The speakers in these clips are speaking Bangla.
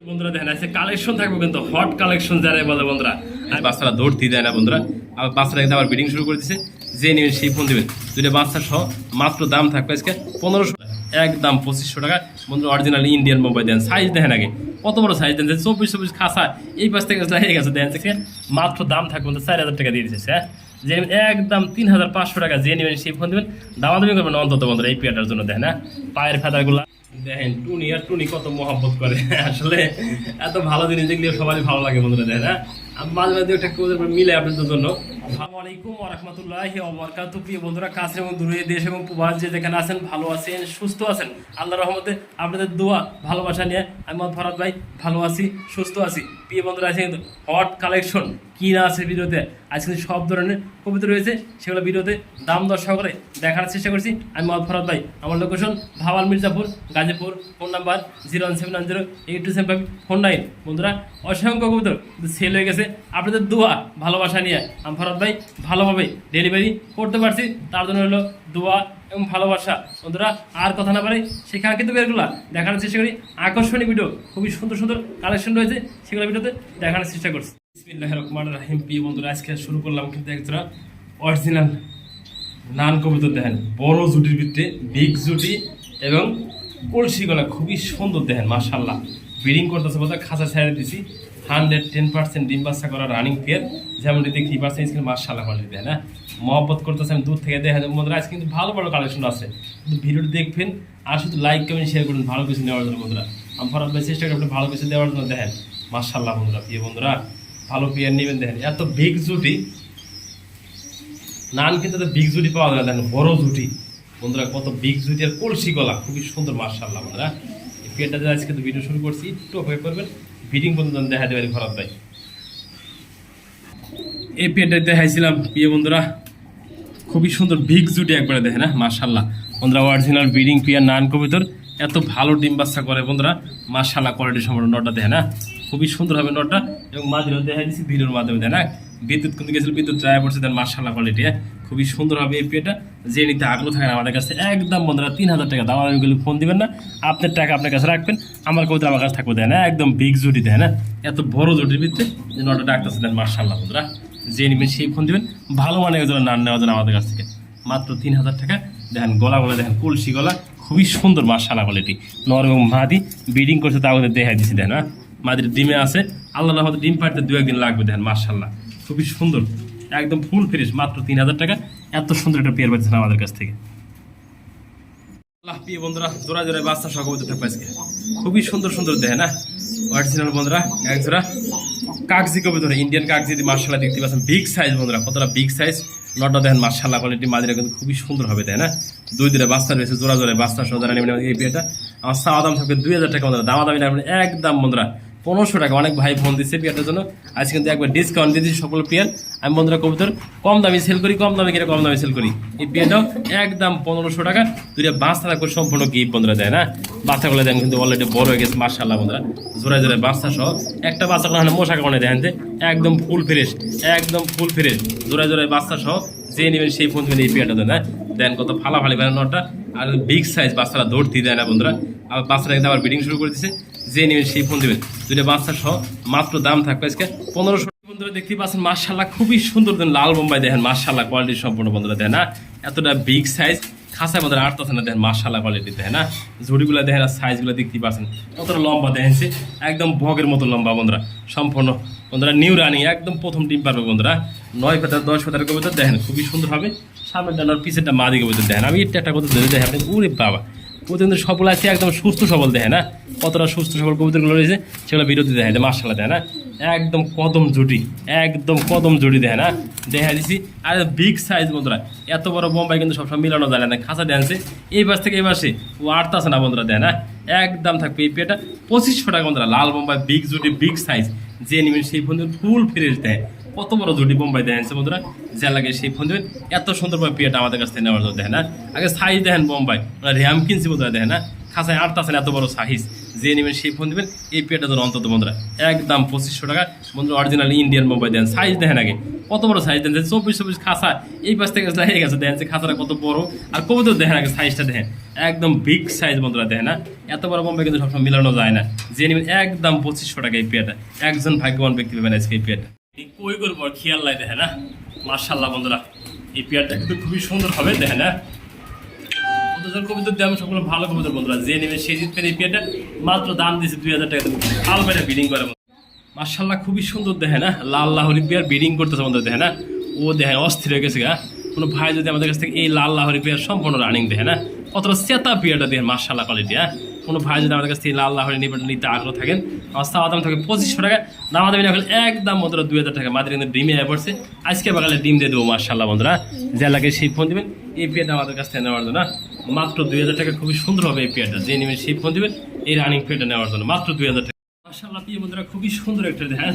বন্ধুরা দেখেন আজকে কালেকশন থাকবে কিন্তু হট কালেকশন যারা বলে বন্ধুরা বাচ্চারা ধরতে দেয় না বন্ধুরা। আবার বাচ্চারা কিন্তু আবার ব্রিডিং শুরু করে দিচ্ছে, যে নেবেন সেই ফোন দেবেন। দুইটা বাচ্চা সহ মাত্র দাম থাকবে আজকে 1500 টাকা, একদম 2500 টাকা বন্ধুরা। অরিজিনাল ইন্ডিয়ান মোবাইল দেন, সাইজ দেখেন আগে কত বড় সাইজ দেন, 24 খাসা এই পাশ থেকে হয়ে গেছে দেন থেকে। মাত্র দাম থাকবে 4000 টাকা দিয়ে দিচ্ছে। হ্যাঁ, যে একদম 3500 টাকা, যে নেবেন সেই ফোন দেবেন। দামাদামি করবেন অন্তত বন্ধুরা এই পেয়ারটার জন্য। দেখেন হ্যাঁ, পায়ের ফেদারগুলো দেখেন, টুনি আর টুনি কত মহব্বত করে। আসলে এত ভালো জিনিস দেখলে সবাই ভালো লাগে বন্ধুরা। দেখেন হ্যাঁ, আমি মাঝে মাঝে একটা মিলে আপনাদের জন্য। আসসালামু আলাইকুম ওয়া রাহমাতুল্লাহি ওয়া বারাকাতুহু। প্রিয় বন্ধুরা, কাছে এবং দূরে, দেশ এবং প্রবাস যে যেখানে আছেন, ভালো আছেন, সুস্থ আছেন, আল্লাহর রহমতে আপনাদের দোয়া ভালোবাসা নিয়ে আমি মোহাম্মদ ফরহাদ ভাই ভালো আছি, সুস্থ আছি। প্রিয় বন্ধুরা, আছে কিন্তু হট কালেকশন কি না আছে ভিডিওতে। আজকে সব ধরনের কবিতা রয়েছে, সেগুলো ভিডিওতে দাম দর সহকারে দেখার চেষ্টা করছি আমি মোহাম্মদ ফরহাদ ভাই। আমার location Bhawal Mirzapur, Gazipur. Phone number 01790827549। বন্ধুরা, অসংখ্য কবিতা সেল হয়ে গেছে আপনাদের দোয়া ভালোবাসা নিয়ে আমি ফরহাদ ভাই ভালোভাবে ডেলিভারি করতে পারছি, তার জন্য হলো দোয়া এবং ভালোবাসা। বন্ধুরা, আর কথা না পারে সেখানে কিন্তু বেরগুলা দেখানোর চেষ্টা করি। আকর্ষণীয় ভিডিও, খুবই সুন্দর সুন্দর কালেকশন রয়েছে, সেগুলো ভিডিওতে দেখানোর চেষ্টা করছি। বিসমিল্লাহির রহমানির রহিম। প্রিয় বন্ধুরা, আজকে শুরু করলাম কিন্তু একটা অরিজিনাল নান কবুতর। দেখেন বড় জুটির ভিতরে বিগ জুটি এবং কলসি গলা, খুবই সুন্দর। দেখেন মাশাআল্লাহ, ব্রিডিং করতেছে বলতে খাঁচা ছেড়ে দিছি। 110% ডিম বাচ্চা করা রানিং পেয়ার, যেমনটি দেখি পাচ্ছেন স্ক্রিন। মাশাআল্লাহ কোয়ালিটি দেয় না, মহব্বত করতেছে আমি দূর থেকে দেখেন। বন্ধুরা, আজকে কিন্তু ভালো ভালো কালেকশন আছে, কিন্তু ভিডিওটি দেখবেন আর শুধু লাইক কমেন্ট শেয়ার করুন ভালো কিছু নেওয়ার জন্য। বন্ধুরা, আমি ফরহাদ ভাই চেষ্টা করি ভালো কিছু দেওয়ার জন্য। দেখেন মাশাআল্লাহ বন্ধুরা, প্রিয় বন্ধুরা ভালো পেয়ার নেবেন। দেখেন এত বিগ জুটি নান কিন্তু বিগ জুটি পাওয়া যায়। দেখেন বড় জুটি বন্ধুরা, কত বিগ জুটি আর কলসি গলা, খুবই সুন্দর মাশাআল্লাহ বন্ধুরা। এই পেয়ারটা আজকে তো ভিডিও শুরু করছি, একটু অপেক্ষা করবেন, ফিটিং পর্যন্ত দেখা দেবেন ফরহাদ ভাই। এই পেয়ারটা দেখাইছিলাম প্রিয় বন্ধুরা, খুবই সুন্দর বিগ জুটি একবারে। দেখেন না মাশাআল্লাহ বন্ধুরা, অরিজিনাল ব্রিডিং পেয়ার নান কবিতর, এত ভালো ডিম বাচ্চা করে বন্ধুরা। মাশাআল্লাহ কোয়ালিটি সম্পূর্ণ নটটা দেখেন না, খুবই সুন্দর হবে নটটা। এবং মাঝেও দেখাই দিচ্ছি ভিডিওর মাধ্যমে। দেয় না বিদ্যুৎ কিন্তু গেছিল, বিদ্যুৎ ড্রাইভ করছে। দেন মাশাআল্লাহ কোয়ালিটি খুবই সুন্দর হবে এই পেয়ারটা। যে নিতে আগ্রহ থাকেন আমাদের কাছে একদম বন্ধুরা 3000 টাকা দাম। আমি ফোন দিবেন না, আপনার টাকা আপনার কাছে রাখবেন, আমার কবিতা আমার কাছে থাকবে। দেয় না একদম বিগ জুটি। দেয় না এত বড় জুটির ভিতরে যে নটটা ডাকতেছে। দেন মাশাআল্লাহ বন্ধুরা, যে নিবেন সেই ফোন দিবেন, ভালো মানের জন্য নান নেওয়ার জন্য আমাদের কাছ থেকে মাত্র 3000 টাকা। দেখেন গলা গলা দেখেন কলসি গলা, খুবই সুন্দর মাশাআল্লাহ কোয়ালিটি। নর এবং মাদি ব্রিডিং করছে, তা আমাদের দেখাই দিচ্ছি। দেখেন না মাদির ডিমে আছে, আল্লাহ রহমতে ডিম পাড়তে 2-1 দিন লাগবে। দেখেন মাশাআল্লাহ খুবই সুন্দর, একদম ফুল ফ্রেশ, মাত্র 3000 টাকা। এত সুন্দর একটা পেয়ার পাচ্ছেন আমাদের কাছ থেকে। প্রিয় বন্ধুরা, জোড়া জোড়ায় বাচ্চা সহ কবুতর থাকবে আজকে, খুবই সুন্দর সুন্দর। দেখেন না অরিজিনাল বন্ধুরা, এক জোড়া কাগজি কবুতর, ইন্ডিয়ান কাগজি মাশাআল্লাহ দেখতে পাচ্ছেন, বিগ সাইজ বন্ধুরা, কতটা বিগ সাইজ। নটটা দেখেন মাশাআল্লাহ কোয়ালিটি, মাদিরা কিন্তু খুবই সুন্দর হবে। তাই না, 2 দিনে বাচ্চা রয়েছে, জোড়া জোড়ায় বাচ্চা সহ যারা নেবেন এই পেয়ারটা। আমার চাওয়া দাম থাকবে 2000 টাকা বন্ধুরা, দামাদামি না একদম বন্ধুরা 1500 টাকা। অনেক ভাই ফোন দিচ্ছে পেয়ারটার জন্য, আজকে কিন্তু একবার ডিসকাউন্ট দিয়ে দিচ্ছি সকল পেয়ার। আমি বন্ধুরা কবুতর কম দামে সেল করি, কম দামে কিনে কম দামে সেল করি। এই পেয়ারটাও একদম 1500 টাকা। দুইটা বাচ্চা থাকবে সম্পূর্ণ গিফট বন্ধুরা। দেয় না বাচ্চাগুলো দেখেন কিন্তু অলরেডি বড় হয়ে গেছে মাশাআল্লাহ বন্ধুরা, জোড়ায় জোড়ায় বাচ্চা সহ। একটা বাচ্চা কোনো মশা কারণে দেখেন যে একদম ফুল ফ্রেশ, একদম ফুল ফ্রেশ, জোড়ায় জোড়ায় বাচ্চা সহ। যে নেবেন সেই ফোন দেবেন এই পেয়ারটা। দেন দেন কত ফালাফালি বেড়ানো নটটা, আর বিগ সাইজ, বাচ্চারা ধরতে দেয় না বন্ধুরা। আবার বাচ্চারা কিন্তু আবার ব্রিডিং শুরু করে দিচ্ছে, যে নেবেন সেই ফোন দেবেন। দুইটা বাচ্চা সহ মাত্র দাম থাকবে আজকে 1500। বন্ধুরা দেখতে পাচ্ছেন মাশাআল্লাহ খুবই সুন্দর। দেন লাল বোম্বাই দেখেন মাশাআল্লাহ কোয়ালিটি সম্পূর্ণ বন্ধুরা। দেয় না এতটা বিগ সাইজ, খাঁচায় বন্ধুরা আটতেছে না। দেখেন মাশাআল্লাহ কোয়ালিটি। দেখেন না ঝুড়িগুলো দেখেন, আর সাইজগুলো দেখতে পাচ্ছেন কতটা লম্বা। দেখেন একদম বগের মতো লম্বা বন্ধুরা, সম্পূর্ণ বন্ধুরা নিউ রানিং, একদম প্রথম ডিম পারবে বন্ধুরা। 9 ফেদার 10 ফেদার কবুতর দেখেন, খুবই সুন্দর হবে। সামনের ডানার পিছেরটা মাদি কবুতর দেখেন। আমি একটা কথা ধরে দেখেন আপনি, উরে বাবা কবুতর কিন্তু সবল আছে, একদম সুস্থ সবল। দেখেন না কতটা সুস্থ সবল কবুতরগুলো রয়েছে, সেগুলো বিরতি দেখেন মাশাআল্লাহ। দেখেন না একদম কদম জুটি, একদম কদম জুটি। দেখেন না দেখা দিচ্ছি, আর বিগ সাইজ বন্ধুরা। এত বড় বোম্বাই কিন্তু সবসময় মিলানো যায় না, খাঁচা ড্যান্সে এই বাস থেকে এই বাসে ও আটতাছে না বন্ধুরা। দেয় না একদম থাকবে এই পেয়ারটা 2500 টাকা বন্ধুরা। লাল বোম্বাই বিগ জুটি, বিগ সাইজ, যে নেবেন সেই ফোন ফুল ফ্রেশ। দেয় কত বড় জুটি বোম্বাই দেখেন বন্ধুরা, যা লাগে সেই ফোন দেবেন। এত সুন্দরভাবে পেয়ারটা আমাদের কাছ থেকে নেওয়ার জন্য। দেখেন না আগে সাইজ দেখেন বোম্বাই র্যাম কিনছি বন্ধুরা। দেখেন না খাঁচায় আটতাছেন, এত বড় সাইজ যে নেবেন সেই ফোন দেবেন এই পেয়ারটা ধরুন অন্তত বন্ধুরা একদম 2500 টাকা বন্ধুরা। অরিজিনাল ইন্ডিয়ান মোবাইল দেন, সাইজ দেখেন আগে কত বড় সাইজ দেন, 24 খাসা এই পাশ থেকে হয়ে গেছে দেখেন যে খাসাটা কত বড়, আর কবুতর দেখেন আগে সাইজটা দেখেন একদম বিগ সাইজ বন্ধুরা দেখেন না। এত বড় বোম্বে কিন্তু সবসময় মিলানো যায় না। যে নেবেন একদম 2500 টাকা এই পেয়ারটা, একজন ভাগ্যবান ব্যক্তি পাবেন আজকে এই পেয়ারটা। কই করবো খেয়াল লাই দেখেন না, মার্শাল্লাহ বন্ধুরা এই পেয়ারটা কিন্তু খুবই সুন্দর হবে দেখেন না। কবুতর দাম সকল ভালো কবুতর বন্ধুরা, যে নেবেন সেই জিতবেন এই পেয়ারটা। মাত্র দাম দিয়েছে 2000 টাকা, আলবাইটা বিডিং করে মার্শাল্লাহ খুবই সুন্দর দেখেন না। লাল লাহরি পেয়ার বিডিং করতেছে বন্ধুরা দেখেন না, ও দেখেন অস্থির হয়ে গেছে গা। কোনো ভাই যদি আমাদের কাছ থেকে এই লাল লাহরি পেয়ার সম্পূর্ণ রানিং দেখেন না, কতটা চেতা পেয়ারটা দেখেন মার্শাল্লাহ কোয়ালিটি। হ্যাঁ কোনো ভাই যদি আমাদের কাছ থেকে লাল লাহরি নিতে আগ্রহ থাকেন, আমার চাওয়া দাম থাকে 2500 টাকা, দামা দামি না হলে একদম বন্ধুরা 2000 টাকা। মাদের কিন্তু ডিমে পড়ছে, আজকে বাগালে ডিম দিয়ে দেবো মার্শাল্লাহ বন্ধুরা। যা লাগে সেই ফোন দেবেন এই পেয়ারটা আমাদের কাছ থেকে নেওয়ার জন্য মাত্র 2000 টাকা। খুবই সুন্দর হবে এই পেয়ারটা, যে নেবেন সেই ফোন দেবেন এই রানিং পেয়ারটা নেওয়ার জন্য মাত্র 2000 টাকা। মাশাআল্লাহ প্রিয় বন্ধুরা খুবই সুন্দর একটা দেখেন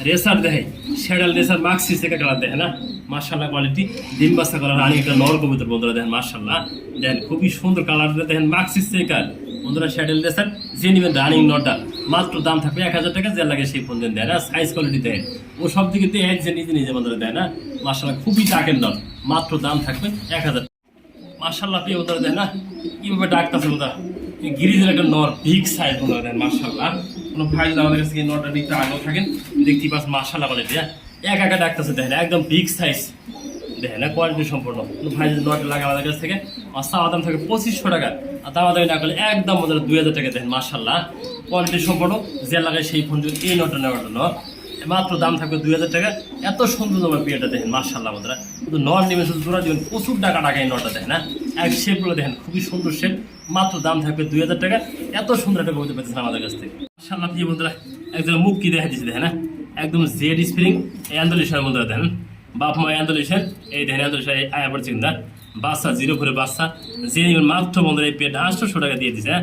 রেসার দেখেন, শ্যাডাল রেসার মাক্সি থেকে কালার দেখেন না, মাশাআল্লাহ কোয়ালিটি ডিম বাচ্চা করা রানী একটা নর কবুতর বন্ধুরা দেখেন মাশাআল্লাহ দেখেন খুবই সুন্দর কালারটা দেখেন মাক্সি থেকে বন্ধুরা শ্যাডাল রেসার। যে নেবেন রানিং নটা মাত্র দাম থাকবে 1000 টাকা, যে লাগে সেই ফোন দেন দেয় না। সাইজ কোয়ালিটি দেয় ও সব দিকে দেয় যে নিজে নিজে বন্ধুরা দেয় না, মাশাআল্লাহ খুবই টাকের নট, মাত্র দাম থাকবে 1000। মাশাআল্লাহ প্রিয় বন্ধুরা দেন না কিভাবে ডাকতেছে বন্ধুরা, গিরিজের একটা নর বিগ সাইজ বন্ধুরা দেন মাশাআল্লাহ। কোনো ভাই যদি আমাদের কাছে নটা নিতে আগ্রহ থাকেন দেখতে পাচ্ছেন মাশাআল্লাহ বলে দেয় একা ডাকতেছে দেখেন একদম বিগ সাইজ দেখেন কোয়ালিটি সম্পূর্ণ। কোনো ভাই যদি নটা লাগে আমাদের কাছ থেকে চাওয়া দাম থাকে 2500 টাকা, আর দামা দামি না করলে একদম বন্ধুরা 2000 টাকা দেখেন মাশাআল্লাহ কোয়ালিটি সম্পূর্ণ। যে লাগে সেই ফোন যদি এই নটা নেওয়ার জন্য মাত্র দাম থাকবে 2000 টাকা। এত সুন্দর তোমার বিয়েটা দেখেন মাশাআল্লাহ বন্ধুরা, কিন্তু নর নেবেন শুধু জোড়া দিবেন প্রচুর টাকা এই নটা দেখেন না, এক শেপগুলো দেখেন খুবই সুন্দর শেপ, মাত্র দাম থাকবে 2000 টাকা। এত সুন্দর একটা কবুতর পেতেছেন আমাদের কাছ থেকে মাশাআল্লাহ প্রিয় বন্ধুরা। একজন মুখ কি দেখা দিচ্ছে দেখেন না, একদম জেড স্প্রিং অ্যান্ডোলিশার বন্ধুরা দেখেন, বাপ মা অ্যান্ডোলিশার এই দেখেন অ্যান্ডোলিশার আয়া পড়ছে না বাচ্চা 0 করে বাচ্চা। যে নেবেন মাত্র বন্ধুরা এই পেট 800 টাকা দিয়ে দিচ্ছে। হ্যাঁ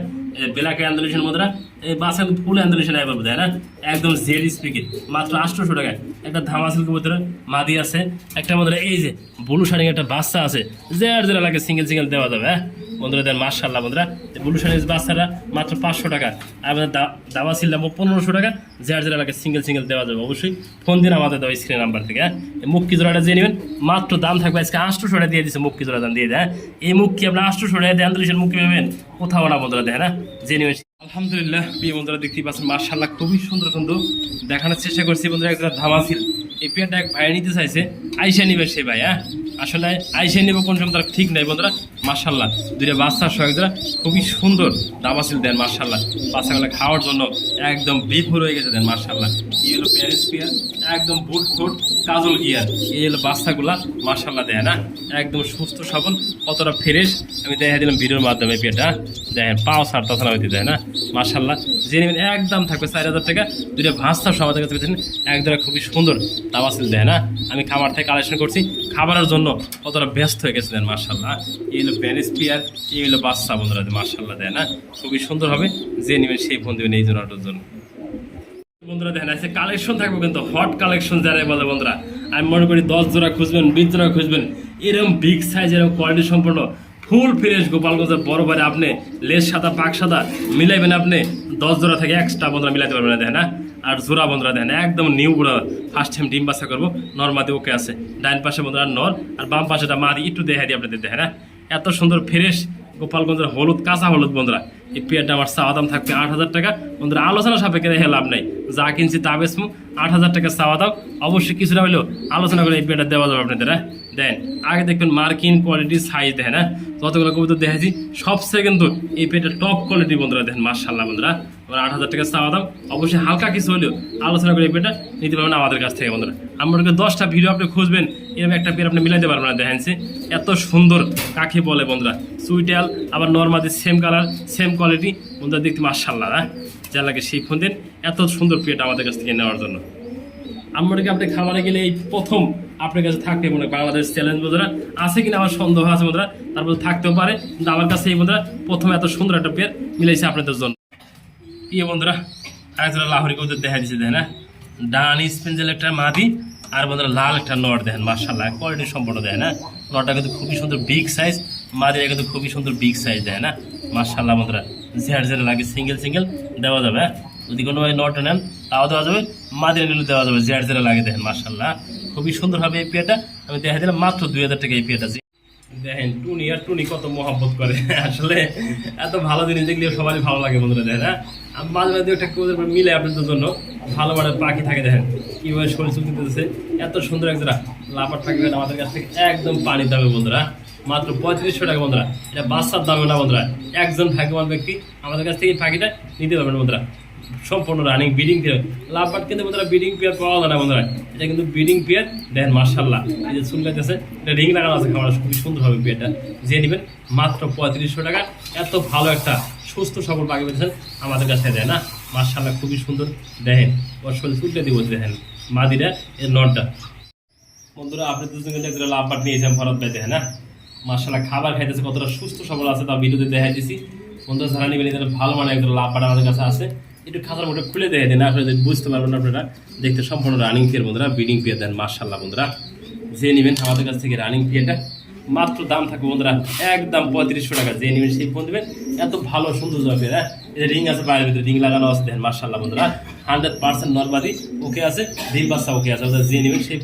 ব্ল্যাক অ্যান্ডোলিশার বন্ধুরা এই বাচ্চা ফুল অ্যান্ডোলিশার আয়া পড়বে তাই না, একদম জেড স্প্রিং মাত্র 800 টাকায়। একটা ধামাসিল কবুতরের মাদি আছে, একটা বন্ধুরা এই যে ব্লু শাড়ি একটা বাচ্চা আছে, যে আর যেটা লাগে সিঙ্গেল দেওয়া যাবে। হ্যাঁ বন্ধুরা দেন মাশাআল্লাহ বন্ধুরা ব্লু শাড়ির বাচ্চারা মাত্র 500 টাকা, আর আমাদের দাওয়া ছিল 1500 টাকা, যে আর যেটা লাগে সিঙ্গেল দেওয়া যাবে। অবশ্যই ফোন দিন আমাদের দেওয়া স্ক্রিন নাম্বার থেকে। হ্যাঁ মুক্কি জোড়াটা যে নেবেন মাত্র দাম থাকবে আজকে 800 টাকা দিয়ে দিচ্ছে, মুক্কি জোড়া দাম দিয়ে দেয়। এই মুক্কি আপনার 800 টাকা দিয়ে আন্দোলনের মুক্কি পাবেন কোথাও না বন্ধুরা দেখেন না, যে নেবেন। আলহামদুলিল্লাহ প্রিয় বন্ধুরা দেখতেই পাচ্ছেন মাশাআল্লাহ খুবই সুন্দর কিন্তু দেখানোর চেষ্টা করছি বন্ধুরা। একজোড়া ধামাসিল এই পেয়ারটা এক ভাই নিতে চাইছে, আইসা নিবে সেই ভাই। হ্যাঁ আসলে আইসা নিবে কোন সময় তার ঠিক নাই বন্ধুরা মাশাআল্লাহ। দুইটা বাচ্চা সহ একজোড়া খুবই সুন্দর ধামাসিল দেন মাশাআল্লাহ, বাচ্চাগুলো খাওয়ার জন্য একদম বিফুর হয়ে গেছে দেন মাশাআল্লাহ। এই হলো প্যারিস পেয়ার একদম বুট ফুট কাজল গিয়ার, এই হলো বাচ্চাগুলা মাশাআল্লাহ দেয় না একদম সুস্থ সবল কতটা ফ্রেশ আমি দেখা দিলাম ভিডিওর মাধ্যমে। পেয়ারটা দেখেন পাও সার তাছাড়া হইতে দেয় না মাশাআল্লাহ। যে নেবেন একদম থাকবে 4000 টাকা। দুইটা ভাস্তা সহ আমাদের কাছে পেয়েছেন একদম খুবই সুন্দর তাওয়াসিল দেয় না। আমি খাবার থেকে কালেকশন করছি খাবারের জন্য কতটা ব্যস্ত হয়ে গেছিলেন মাশাআল্লাহ। এই হলো প্যারিস পেয়ার, এই হলো বাচ্চা বন্ধুরা মাশাআল্লাহ দেয় না খুবই সুন্দর হবে। যে নেবেন সেই ফোন দেবেন এই জোড়াটার জন্য বন্ধুরা দেখেন আছে কালেকশন থাকবে কিন্তু হট কালেকশন যারাই বলে বন্ধুরা। আমি মনে করি 10 জোড়া খুঁজবেন 20 জোড়া খুঁজবেন এরকম বিগ সাইজ এরকম কোয়ালিটি সম্পন্ন ফুল ফ্রেশ গোপালগঞ্জের বড় বাড়ি আপনি লেস সাদা পাক সাদা মিলাইবেন আপনি 10 জোড়া থেকে এক্সট্রা বন্ধুরা মিলাইতে পারবেন না দেখেন না। আর জোড়া বন্ধুরা দেখেন একদম নিউ বড় ফার্স্ট টাইম ডিম বাচ্চা করবো, নর মাদি ওকে আছে, ডাইন পাশে বন্ধুরা নর আর বাম পাশেটা মাদি একটু দেখা দিই আপনাদের দেখেন না। এত সুন্দর ফ্রেশ গোপালগঞ্জের হলুদ কাঁচা হলুদ বন্ধুরা। এই পেয়ারটা আমার চাওয়া দাম থাকবে 8000 টাকা বন্ধুরা, আলোচনা সাপেক্ষে রেখে লাভ নাই, যা কিনছি তা বেচমু 8000 টাকা চাওয়া দাম। অবশ্যই কিছুটা হলেও আলোচনা করে এই পেয়ারটা দেওয়া যাবে আপনাদের। দেন আগে দেখবেন মার্কিন কোয়ালিটির সাইজ দেখেন না, যতগুলো কবুতর দেখেছি সবচেয়ে কিন্তু এই পেয়ারটা টপ কোয়ালিটি বন্ধুরা দেখেন মাশাআল্লাহ বন্ধুরা। আমার 8000 টাকা চাওয়া দাম, অবশ্যই হালকা কিছু হলেও আলোচনা করে এই পেয়ারটা নিতে পারবেন আমাদের কাছ থেকে বন্ধুরা। আমাদেরকে 10টা ভিডিও আপনি খুঁজবেন এরকম একটা পেয়ার আপনি মিলাইতে পারবেন না দেখেনছি এত সুন্দর কাকে বলে বন্ধুরা। সুইটেল আবার নর্মাদি সেম কালার সেম কোয়ালিটি বন্ধুরা দেখতে মাশাআল্লাহ। যা লাগে সেই ফোন দিন এত সুন্দর পেয়ারটা আমাদের কাছ থেকে নেওয়ার জন্য। আমাদেরকে আপনি খামারে গেলে এই প্রথম আপনার কাছে থাকতে মনে বাংলাদেশ চ্যালেঞ্জ বন্ধুরা আছে কিনা আমার সন্দেহ আছে বন্ধুরা, তারপর থাকতেও পারে, কিন্তু আমার কাছে এই বন্ধুরা প্রথম এত সুন্দর একটা পেয়ার মিলাইছে আপনাদের জন্য। ইয়ে বন্ধুরা আরেকটা লাহোরি কবুতর দেখা দিচ্ছে দেখেন না, ডান স্পেঞ্জেল একটা মাদি আর বন্ধুরা লাল একটা নট দেখেন মাশাআল্লাহ কোয়ালিটি সম্পূর্ণ দেয় না। নটটা কিন্তু খুবই সুন্দর বিগ সাইজ, মাদিরা কিন্তু খুবই সুন্দর বিগ সাইজ দেয় না মাশাআল্লাহ বন্ধুরা। ঝেড় ঝেড়ে লাগে সিঙ্গেল সিঙ্গেল দেওয়া যাবে। হ্যাঁ, যদি কোনো ভাই নট নেন তাও দেওয়া যাবে, মাদিরা নিলে দেওয়া যাবে। ঝেড় ঝেড়ে লাগে দেখেন মাশাআল্লাহ, খুবই সুন্দর হবে এই পেয়ারটা। আমি দেখা দিলাম মাত্র 2000 টাকা এই পেয়ারটা। দেখেন টুনি আর টুনি কত মহব্বত করে, আসলে এত ভালো জিনিস দেখলে সবারই ভালো লাগে বন্ধুরা। দেখেন হ্যাঁ, আমি মাঝে মাঝে একটা মিলে আপনাদের জন্য ভালো মানের পাখি থাকে। দেখেন কিভাবে শরীর চুল দিতেছে, এত সুন্দর একজোড়া লাপার পাখি আমাদের কাছ থেকে একদম পানি দামে বন্ধুরা, মাত্র 3500 টাকা বন্ধুরা। এটা বাচ্চার দামে না বন্ধুরা, একজন ভাগ্যবান ব্যক্তি আমাদের কাছ থেকে এই পাখিটা নিতে পারবেন বন্ধুরা। সম্পূর্ণ রানিং ব্রিডিং পেয়ার লাভবার্ড, কিন্তু বন্ধুরা ব্রিডিং পেয়ার পাওয়া যায় না বন্ধুরা, এটা কিন্তু ব্রিডিং পেয়ার। দেখেন মাশাআল্লাহ, এই যে চুল গাইতেছে, এটা রিং লাগানো আছে, খাবার খুবই সুন্দর হবে পেয়ারটা। যে নেবেন মাত্র 3500 টাকা। এত ভালো একটা সুস্থ সবল পাখি পেয়েছেন আমাদের কাছে, দেয় না মাশাআল্লাহ, খুবই সুন্দর। দেখেন ওর শরীর চুলটা দিব, দেখেন মাদিরা এর নটটা বন্ধুরা। আপনি দুজন কিন্তু লাভবার্ড নিয়েছেন ভরত ভাই, দেখেন না মাশাআল্লাহ, খাবার খাইতেছে, কতটা সুস্থ সবল আছে তা ভিডিওতে দেখাই দিছি বন্ধুরা। যারা নেবেন এটা ভালো মানে একদম লাভবার্ড আমাদের কাছে আছে। একটু খাতার মধ্যে খুলে দেখে দেন, আপনারা বুঝতে পারবেন আপনারা। দেখতে সম্পূর্ণ রানিং পেয়ার বন্ধুরা, ব্রিডিং পেয়ার দেন মাশাআল্লাহ বন্ধুরা। যে নেবেন আমাদের কাছ থেকে রানিং পেয়ারটা মাত্র দাম থাকবে বন্ধুরা একদম 3500 টাকা। যে নেবেন সেই ফোন দেবেন, এত ভালো সুন্দর যাবে। হ্যাঁ, এটা রিং আছে, বাইরের ভিতরে রিং লাগানো আছে, দেখেন মাশাআল্লাহ বন্ধুরা। 100% নরমালি ওকে আছে, ডিম বাচ্চা ওকে আছে। যে নেবেন সেই